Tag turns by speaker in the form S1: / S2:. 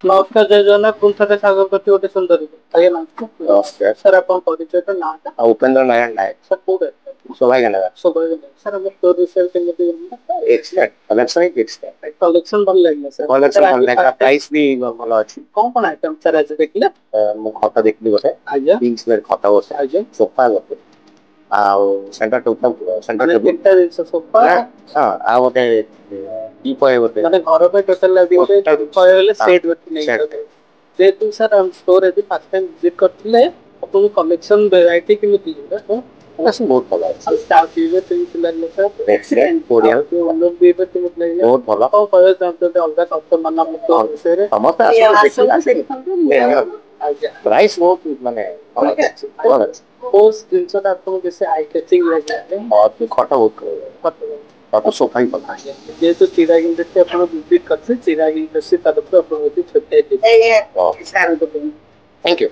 S1: ନମସ୍କାର ଜୟ ଜଗନ୍ନାଥ ପୁଣି ଥରେ ସ୍ୱାଗତ କରୁଛି ଗୋଟେ ସୁନ୍ଦରୀ ଆଜ୍ଞା ନମସ୍କାର ସାର୍ ଆପଣ ପରିଚୟଟା ନାଁଟା
S2: ଉପେନ୍ଦ୍ର ନାରାୟଣ ନାୟକ
S1: ସାର୍ କୋଉଟା
S2: ସୌଭାଗ୍ୟନଗର
S1: ସୌଭାଗ୍ୟ ସାର୍ ଆମ ଷ୍ଟୋର ବିଷୟରେ କେମିତି
S2: ଏକ୍ସଲେଣ୍ଟ କଲେକ୍ସନ ଏକ୍ସଲେଣ୍ଟ
S1: କଲେକ୍ସନ ଭଲ ଲାଗିଲା ସାର୍
S2: କଲେକ୍ସନ ଭଲ ଲାଗିଲା ପ୍ରାଇସ୍ ବି ଭଲ ଅଛି
S1: କଣ ଆଇଟମ ସାର୍ ଆଜି ଦେଖିଲେ
S2: ମୁଁ ଖଟ ଦେଖିଲି ଗୋଟେ
S1: ଆଜ୍ଞା
S2: କିଙ୍ଗସ୍ ବେଡ୍ ଖଟ ଗୋଟେ
S1: ଆଜ୍ଞା
S2: ସୋଫା ଗୋଟେ ଆଉ ସେଣ୍ଟର ଟେବୁଲ ସେଣ୍ଟର ଟେବୁଲ
S1: ତିନିଟା ଜିନିଷ ସୋଫା
S2: ହଁ ଆଉ ଗୋଟେ ଦୀପ ଗୋଟେ
S1: ମାନେ ଘର ପାଇଁ ଟୋଟାଲ ଗୋଟେ କହିବାକୁ ଗଲେ ସେଟ୍ ଗୋଟେ ନେଇଯାଉଛନ୍ତି ଯେହେତୁ ସାର୍ ଆମ ଷ୍ଟୋର ଏବେ ଫାର୍ଷ୍ଟ ଟାଇମ୍ ଭିଜିଟ୍ କରିଥିଲେ ଆପଣଙ୍କୁ କଲେକ୍ସନ ଭେରାଇଟି କେମିତି ଲାଗିଲା
S2: ବହୁତ ଭଲ ଅଛି
S1: ଆଉ ଷ୍ଟାଫ ବି କେମିତି ଲାଗିଲା ସାର୍
S2: ଏକ୍ସଲେଣ୍ଟ ବଢିଆ
S1: ଓନର ବି କେମିତି ଲାଗିଲା
S2: ବହୁତ ଭଲ
S1: କଣ କହିବାକୁ ଚାହୁଁଛନ୍ତି ଅଲଗା କଷ୍ଟମର ମାନଙ୍କ ବିଷୟରେ
S2: ସମସ୍ତେ
S1: ଆଜ୍ଞା
S2: ପ୍ରାଇସ୍ ବହୁତ ମାନେ ଭଲ ଅଛି ଭଲ ଅଛି
S1: କୋଉ ଜିନିଷଟା ଆପଣଙ୍କୁ ବେଶୀ ଆଇ କ୍ୟାଚିଂ ଲାଗିଲା
S2: ଖଟ ବହୁତ ଖଟ ସୋଫା ବି ଭଲ
S1: ଯେହେତୁ ଚିରାଗ ଇଣ୍ଡଷ୍ଟ୍ରି ଆପଣ ଭିଜିଟ୍ କରିଥିଲେ ଚିରାଗ ଇଣ୍ଡଷ୍ଟ୍ରି ତରଫରୁ ଆପଣଙ୍କୁ ଛୋଟିଆ
S2: ଥ୍ୟାଙ୍କ ୟୁ